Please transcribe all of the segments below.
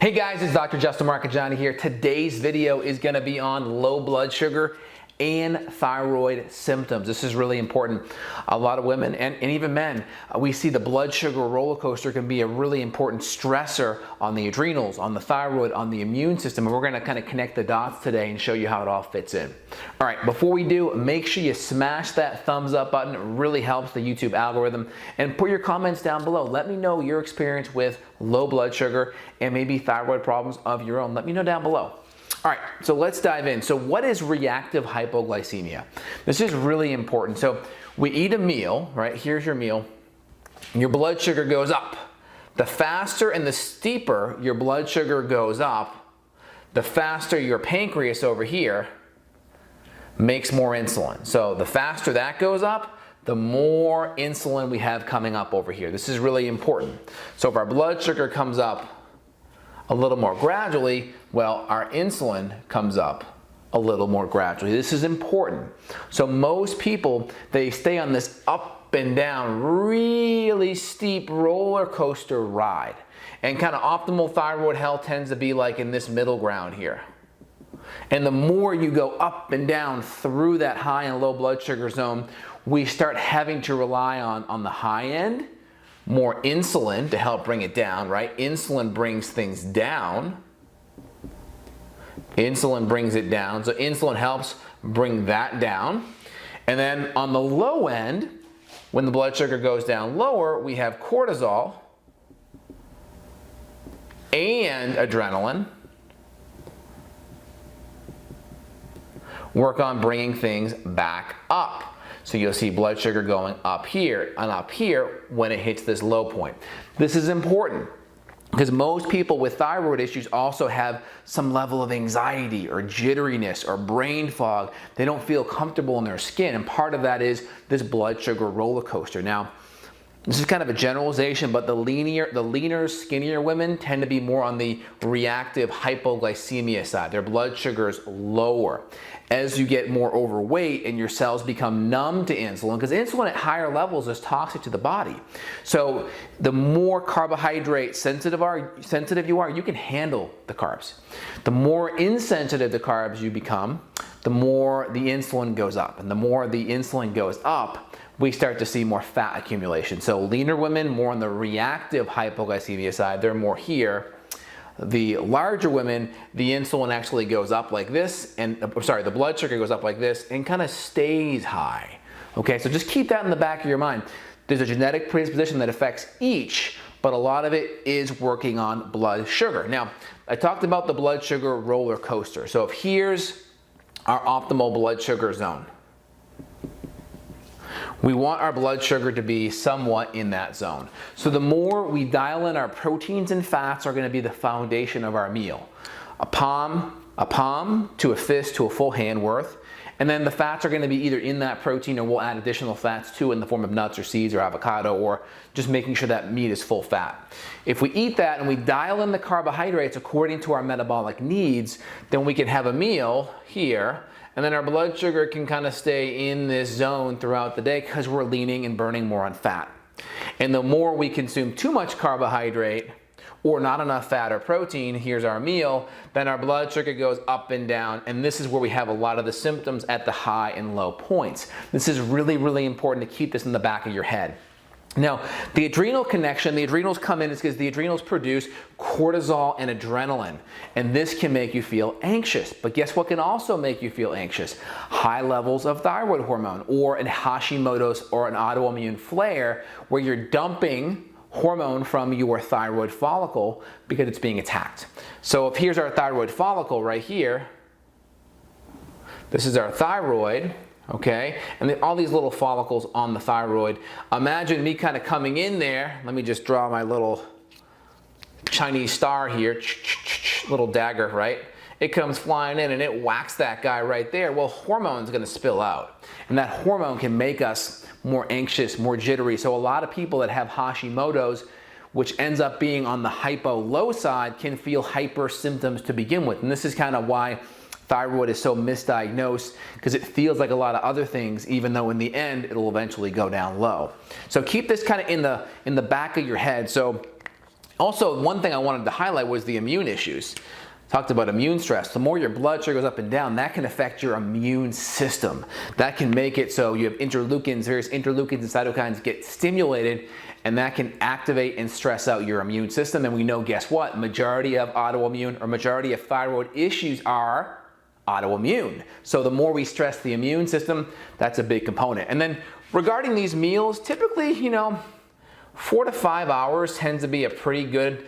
Hey guys, it's Dr. Justin Marcagiani here. Today's video is going to be on low blood sugar and thyroid symptoms. This is really important. A lot of women and even men, we see the blood sugar roller coaster can be a really important stressor on the adrenals, on the thyroid, on the immune system. And we're going to kind of connect the dots today and show you how it all fits in. All right, before we do, make sure you smash that thumbs up button. It really helps the YouTube algorithm. And put your comments down below. Let me know your experience with low blood sugar and maybe thyroid problems of your own. Let me know down below. All right, so let's dive in. So what is reactive hypoglycemia? This is really important. So we eat a meal, right? Here's your meal. Your blood sugar goes up. The faster and the steeper your blood sugar goes up, the faster your pancreas over here makes more insulin. So the faster that goes up, the more insulin we have coming up over here. This is really important. So if our blood sugar comes up a little more gradually, well, our insulin comes up a little more gradually. This is important. So most people, they stay on this up and down, really steep roller coaster ride. And kind of optimal thyroid health tends to be like in this middle ground here. And the more you go up and down through that high and low blood sugar zone, we start having to rely on the high end, more insulin to help bring it down, right? Insulin brings things down. Insulin brings it down. So insulin helps bring that down. And then on the low end, when the blood sugar goes down lower, we have cortisol and adrenaline work on bringing things back up. So you'll see blood sugar going up here and up here when it hits this low point. This is important because most people with thyroid issues also have some level of anxiety or jitteriness or brain fog. They don't feel comfortable in their skin, and part of that is this blood sugar roller coaster. Now, this is kind of a generalization, but the leaner, skinnier women tend to be more on the reactive hypoglycemia side. Their blood sugar is lower. As you get more overweight and your cells become numb to insulin, because insulin at higher levels is toxic to the body. So the more carbohydrate sensitive you are, you can handle the carbs. The more insensitive the carbs you become, the more the insulin goes up. And the more the insulin goes up, we start to see more fat accumulation. So leaner women, more on the reactive hypoglycemia side, they're more here. The larger women, the insulin actually goes up like this, and the blood sugar goes up like this and kind of stays high. Okay, so just keep that in the back of your mind. There's a genetic predisposition that affects each, but a lot of it is working on blood sugar. Now, I talked about the blood sugar roller coaster. So if here's our optimal blood sugar zone, we want our blood sugar to be somewhat in that zone. So the more we dial in, our proteins and fats are going to be the foundation of our meal. A palm to a fist to a full hand worth. And then the fats are going to be either in that protein, or we'll add additional fats too in the form of nuts or seeds or avocado, or just making sure that meat is full fat. If we eat that and we dial in the carbohydrates according to our metabolic needs, then we can have a meal here, and then our blood sugar can kind of stay in this zone throughout the day because we're leaning and burning more on fat. And the more we consume too much carbohydrate or not enough fat or protein, here's our meal, then our blood sugar goes up and down, and this is where we have a lot of the symptoms at the high and low points. This is really, really important to keep this in the back of your head. Now, the adrenal connection, the adrenals come in is because the adrenals produce cortisol and adrenaline, and this can make you feel anxious. But guess what can also make you feel anxious? High levels of thyroid hormone, or an Hashimoto's or an autoimmune flare where you're dumping hormone from your thyroid follicle because it's being attacked. So if here's our thyroid follicle right here, this is our thyroid. Okay, and then all these little follicles on the thyroid. Imagine me kind of coming in there. Let me just draw my little Chinese star here, little dagger, right? It comes flying in and it whacks that guy right there. Well, hormone's gonna spill out, and that hormone can make us more anxious, more jittery. So a lot of people that have Hashimoto's, which ends up being on the hypo low side, can feel hyper symptoms to begin with. And this is kind of why thyroid is so misdiagnosed, because it feels like a lot of other things, even though in the end it'll eventually go down low. So keep this kind of in the back of your head. So Also, one thing I wanted to highlight was the immune issues. Talked about immune stress. The more your blood sugar goes up and down, that can affect your immune system. That can make it so you have interleukins, various interleukins and cytokines get stimulated, and that can activate and stress out your immune system. And we know, guess what? Majority of autoimmune or majority of thyroid issues are autoimmune. So the more we stress the immune system, that's a big component. And then regarding these meals, typically, 4 to 5 hours tends to be a pretty good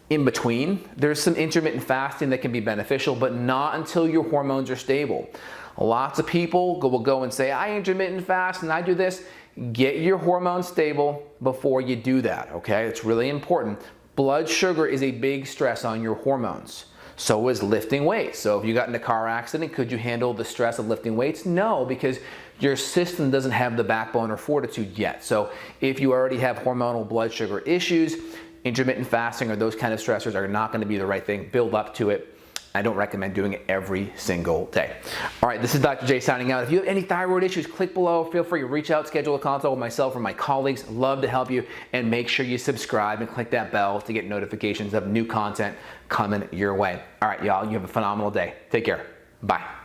in between. There's some intermittent fasting that can be beneficial, but not until your hormones are stable. Lots of people will go and say, I intermittent fast and I do this. Get your hormones stable before you do that, okay? It's really important. Blood sugar is a big stress on your hormones. So is lifting weights. So if you got in a car accident, could you handle the stress of lifting weights? No, because your system doesn't have the backbone or fortitude yet. So if you already have hormonal blood sugar issues, intermittent fasting or those kind of stressors are not going to be the right thing. Build up to it. I don't recommend doing it every single day. All right, this is Dr. J signing out. If you have any thyroid issues, click below. Feel free to reach out, schedule a consult with myself or my colleagues. Love to help you. And make sure you subscribe and click that bell to get notifications of new content coming your way. All right, y'all, you have a phenomenal day. Take care. Bye.